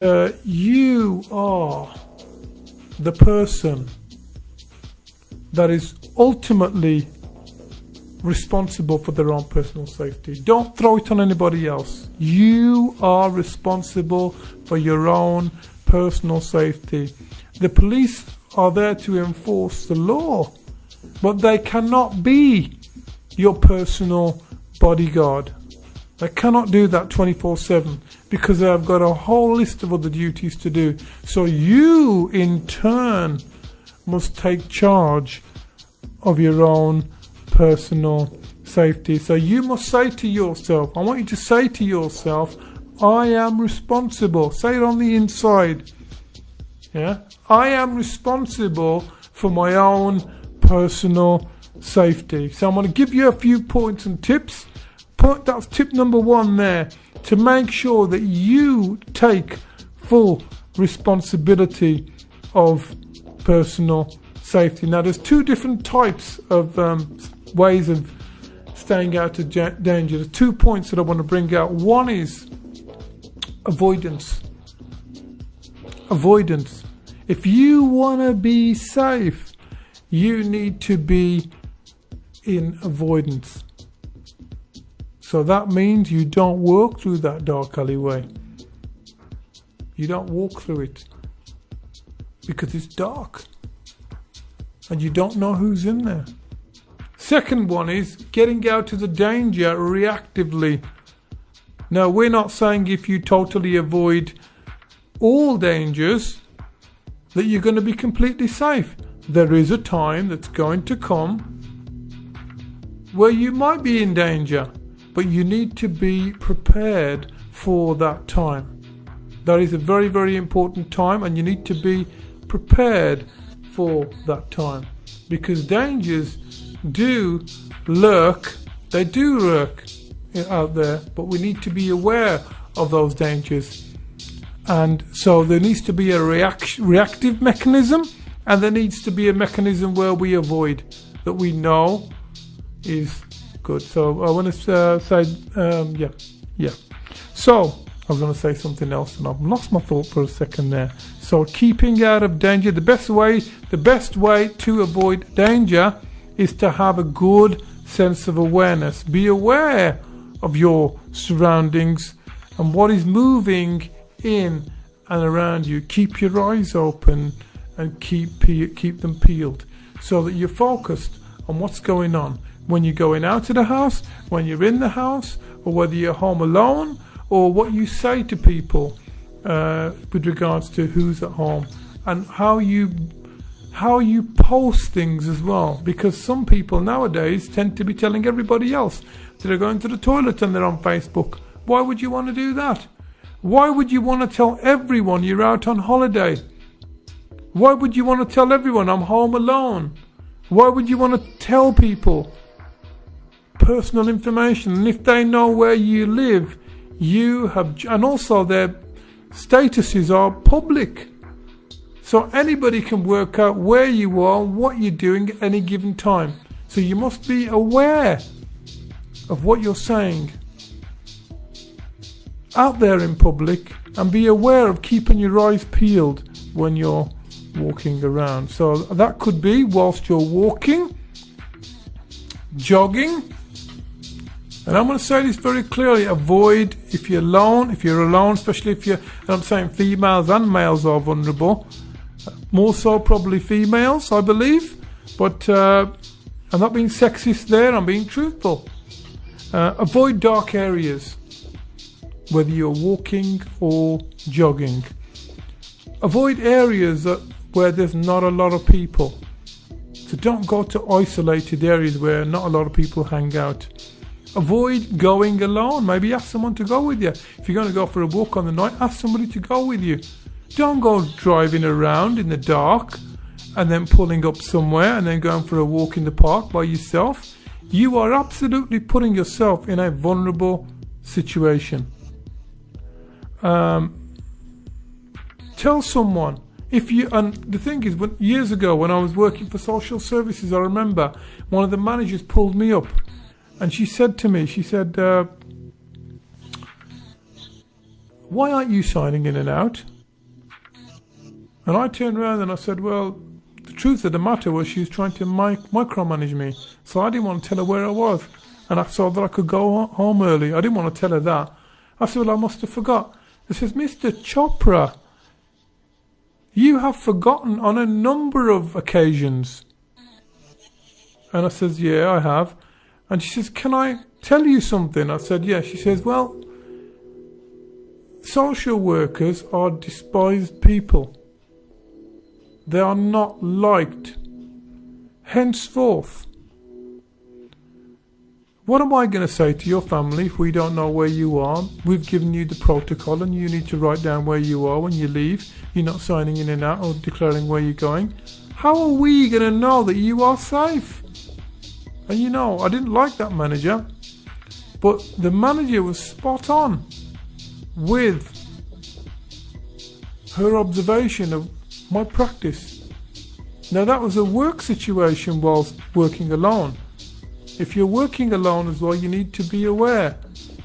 You are the person that is ultimately responsible for their own personal safety. Don't throw it on anybody else. You are responsible for your own personal safety. The police are there to enforce the law, but they cannot be your personal bodyguard. They cannot do that 24/7 because they have got a whole list of other duties to do. So you, in turn, must take charge of your own personal safety. So you must say to yourself, I want you to say to yourself, I am responsible. Say it on the inside. Yeah, I am responsible for my own personal safety. So I'm going to give you a few points and tips. That's tip number one there, to make sure that you take full responsibility of personal safety. Now there's two different types of ways of staying out of danger. There's 2 points that I want to bring out. One is avoidance. Avoidance. If you want to be safe, you need to be in avoidance. So that means you don't walk through that dark alleyway. You don't walk through it because it's dark and you don't know who's in there. Second one is getting out of the danger reactively. Now, we're not saying if you totally avoid all dangers that you're going to be completely safe. There is a time that's going to come where you might be in danger, but you need to be prepared for that time. That is a very, very important time, and you need to be prepared for that time, because dangers do lurk. They do lurk out there, but we need to be aware of those dangers. And so there needs to be a reactive mechanism, and there needs to be a mechanism where we avoid, that we know is good. So I want to say, yeah. So I was going to say something else, and I've lost my thought for a second there. So keeping out of danger, the best way to avoid danger is to have a good sense of awareness. Be aware of your surroundings and what is moving in and around you. Keep your eyes open and keep them peeled, so that you're focused on what's going on when you're going out of the house, when you're in the house, or whether you're home alone, or what you say to people with regards to who's at home, and how you post things as well. Because some people nowadays tend to be telling everybody else that they're going to the toilet and they're on Facebook. Why would you want to do that? Why would you want to tell everyone you're out on holiday? Why would you want to tell everyone I'm home alone? Why would you want to tell people personal information? And if they know where you live, and also their statuses are public, so anybody can work out where you are, what you're doing at any given time. So you must be aware of what you're saying out there in public, and be aware of keeping your eyes peeled when you're walking around. So that could be whilst you're walking, jogging. And I'm going to say this very clearly: avoid, if you're alone, especially if you're, and I'm saying females and males are vulnerable, more so probably females, I believe, but I'm not being sexist there, I'm being truthful. Avoid dark areas, whether you're walking or jogging. Avoid areas where there's not a lot of people. So don't go to isolated areas where not a lot of people hang out. Avoid going alone. Maybe ask someone to go with you. If you're going to go for a walk on the night, ask somebody to go with you. Don't go driving around in the dark and then pulling up somewhere and then going for a walk in the park by yourself. You are absolutely putting yourself in a vulnerable situation. Tell someone. And the thing is, years ago when I was working for social services, I remember one of the managers pulled me up, and she said to me, why aren't you signing in and out? And I turned around and I said, well, the truth of the matter was she was trying to micromanage me. So I didn't want to tell her where I was. And I saw that I could go home early. I didn't want to tell her that. I said, well, I must have forgot. He says, Mr. Chopra, you have forgotten on a number of occasions. And I says, yeah, I have. And she says, can I tell you something? I said, yeah. She says, well, social workers are despised people. They are not liked. Henceforth, what am I going to say to your family if we don't know where you are? We've given you the protocol and you need to write down where you are when you leave. You're not signing in and out or declaring where you're going. How are we going to know that you are safe? And you know, I didn't like that manager, but the manager was spot on with her observation of my practice. Now that was a work situation whilst working alone. If you're working alone as well, you need to be aware.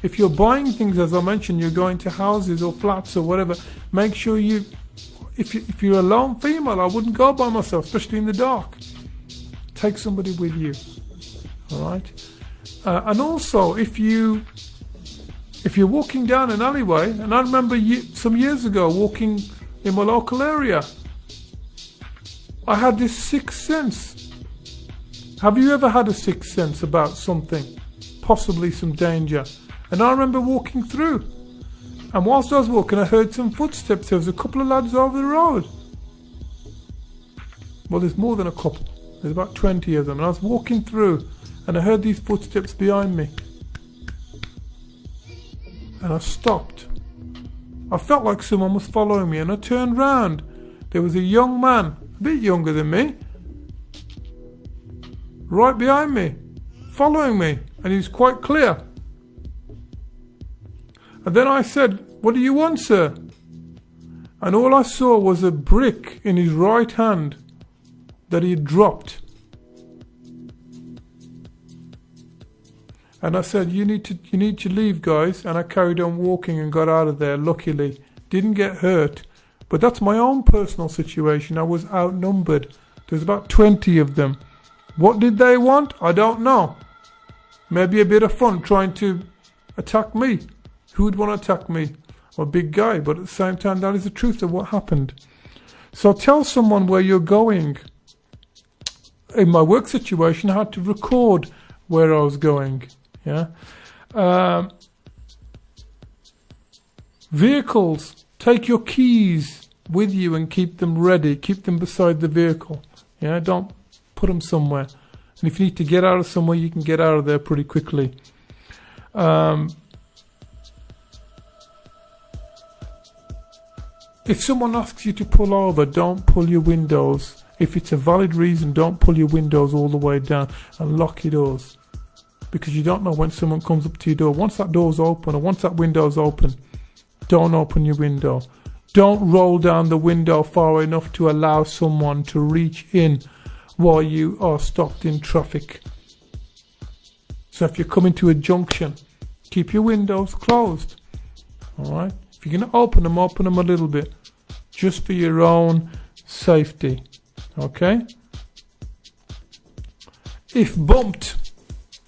If you're buying things, as I mentioned, you're going to houses or flats or whatever, make sure if you're a lone female, I wouldn't go by myself, especially in the dark. Take somebody with you. Alright? And also, if you're walking down an alleyway, and I remember some years ago walking in my local area, I had this sixth sense. Have you ever had a sixth sense about something? Possibly some danger. And I remember walking through. And whilst I was walking, I heard some footsteps. There was a couple of lads over the road. Well, there's more than a couple. There's about 20 of them. And I was walking through, and I heard these footsteps behind me. And I stopped. I felt like someone was following me, and I turned round. There was a young man, a bit younger than me, right behind me, following me, and he was quite clear. And then I said, what do you want, sir? And all I saw was a brick in his right hand that he had dropped. And I said, you need to leave, guys. And I carried on walking and got out of there, luckily. Didn't get hurt. But that's my own personal situation. I was outnumbered. There's about 20 of them. What did they want? I don't know. Maybe a bit of fun trying to attack me. Who would want to attack me? I'm a big guy, but at the same time, that is the truth of what happened. So tell someone where you're going. In my work situation, I had to record where I was going. Yeah. Vehicles. Take your keys with you and keep them ready. Keep them beside the vehicle. Yeah. Don't put them somewhere. And if you need to get out of somewhere, you can get out of there pretty quickly. If someone asks you to pull over, don't pull your windows. If it's a valid reason, don't pull your windows all the way down and lock your doors. Because you don't know when someone comes up to your door. Once that door's open or once that window's open, don't open your window. Don't roll down the window far enough to allow someone to reach in while you are stopped in traffic. So if you're coming to a junction, keep your windows closed. Alright? If you're going to open them a little bit. Just for your own safety. Okay? If bumped,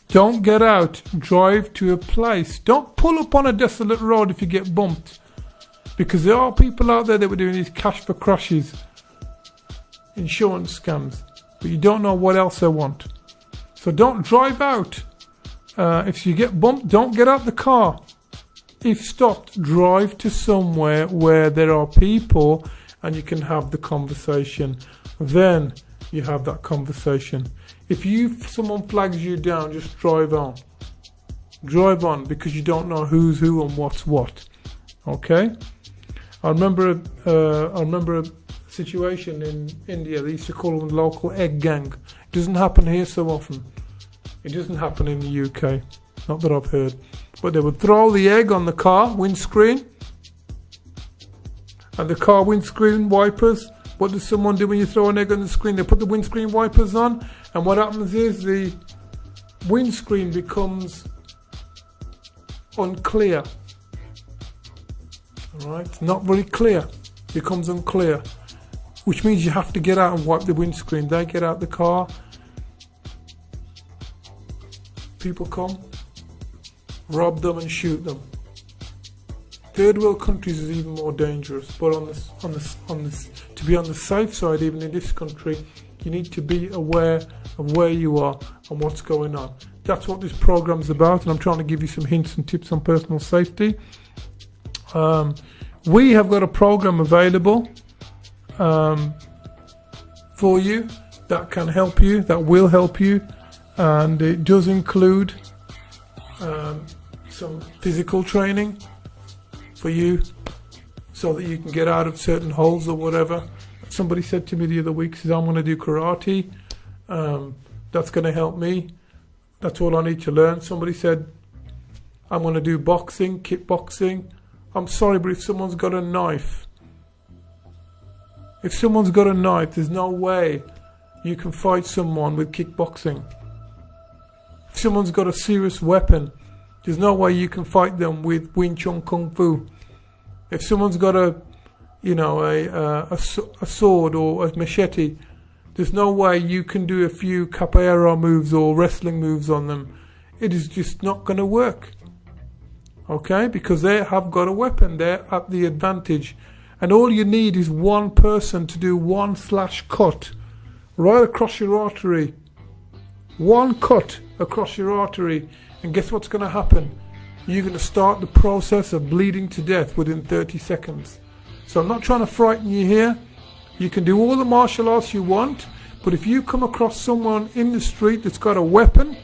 don't get out. Drive to a place. Don't pull up on a desolate road if you get bumped. Because there are people out there that were doing these cash for crashes. Insurance scams. But you don't know what else they want. So don't drive out. If you get bumped, don't get out the car. If stopped, drive to somewhere where there are people and you can have the conversation. Then you have that conversation. If someone flags you down, just drive on. Drive on because you don't know who's who and what's what. Okay? I remember a situation in India. They used to call them the local egg gang. It doesn't happen here so often. It doesn't happen in the UK. Not that I've heard. But they would throw the egg on the car windscreen. And the car windscreen wipers. What does someone do when you throw an egg on the screen? They put the windscreen wipers on. And what happens is the windscreen becomes unclear. Alright, it's not very clear, becomes unclear, which means you have to get out and wipe the windscreen. They get out the car, people come, rob them and shoot them. Third world countries is even more dangerous, but to be on the safe side, even in this country, you need to be aware of where you are and what's going on. That's what this program's about, and I'm trying to give you some hints and tips on personal safety. We have got a program available for you that can help you, that will help you, and it does include some physical training for you so that you can get out of certain holes or whatever. Somebody said to me the other week, says, I'm going to do karate, that's going to help me, that's all I need to learn. Somebody said, I'm going to do boxing, kickboxing. I'm sorry, but if someone's got a knife, there's no way you can fight someone with kickboxing. If someone's got a serious weapon, there's no way you can fight them with Wing Chun Kung Fu. If someone's got a sword or a machete, there's no way you can do a few capoeira moves or wrestling moves on them. It is just not going to work. Okay? Because they have got a weapon. They're at the advantage. And all you need is one person to do one slash cut right across your artery. One cut across your artery. And guess what's going to happen? You're going to start the process of bleeding to death within 30 seconds. So I'm not trying to frighten you here. You can do all the martial arts you want, but if you come across someone in the street that's got a weapon,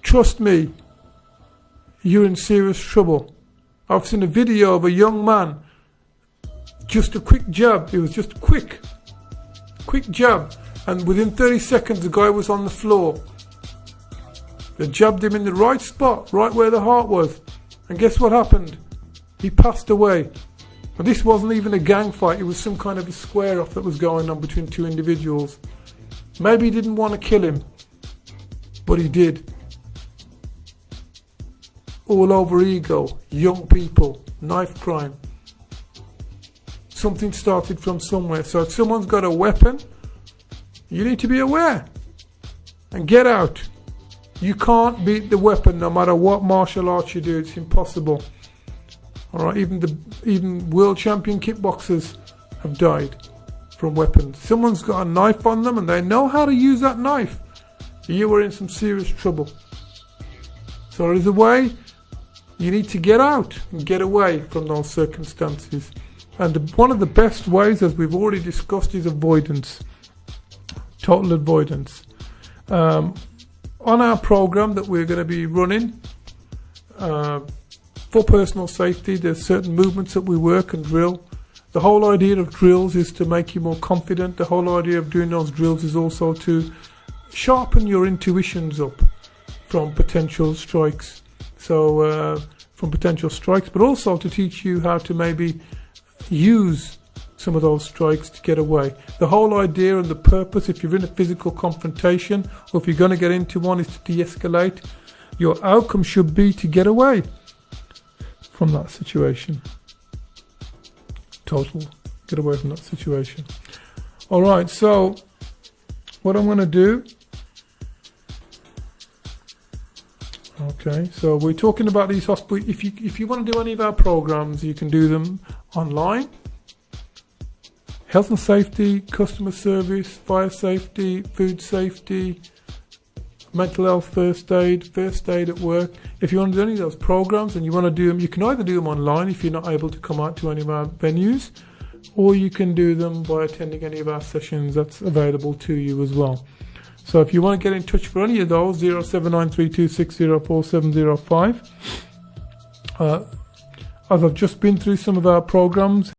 trust me, you're in serious trouble. I've seen a video of a young man, just a quick jab. It was just a quick jab, and within 30 seconds the guy was on the floor. They jabbed him in the right spot, right where the heart was. And guess what happened? He passed away. And this wasn't even a gang fight, it was some kind of a square off that was going on between two individuals. Maybe he didn't want to kill him, but he did. All over ego, young people, knife crime. Something started from somewhere. So if someone's got a weapon, you need to be aware and get out. You can't beat the weapon no matter what martial arts you do. It's impossible. Alright, even world champion kickboxers have died from weapons. Someone's got a knife on them and they know how to use that knife. You are in some serious trouble. So there's a way. You need to get out and get away from those circumstances. And one of the best ways, as we've already discussed, is avoidance. Total avoidance. On our program that we're going to be running for personal safety, there's certain movements that we work and drill. The whole idea of drills is to make you more confident. The whole idea of doing those drills is also to sharpen your intuitions up from potential strikes. So from potential strikes, but also to teach you how to maybe use some of those strikes to get away. The whole idea and the purpose, if you're in a physical confrontation or if you're going to get into one, is to de-escalate. Your outcome should be to get away from that situation. Total get away from that situation. Alright, so what I'm going to do, okay, so we're talking about these hospitals. If you want to do any of our programs, you can do them online. Health and safety, customer service, fire safety, food safety, mental health, first aid at work. If you want to do any of those programs and you want to do them, you can either do them online if you're not able to come out to any of our venues, or you can do them by attending any of our sessions that's available to you as well. So if you want to get in touch for any of those, 07932604705. As I've just been through some of our programs,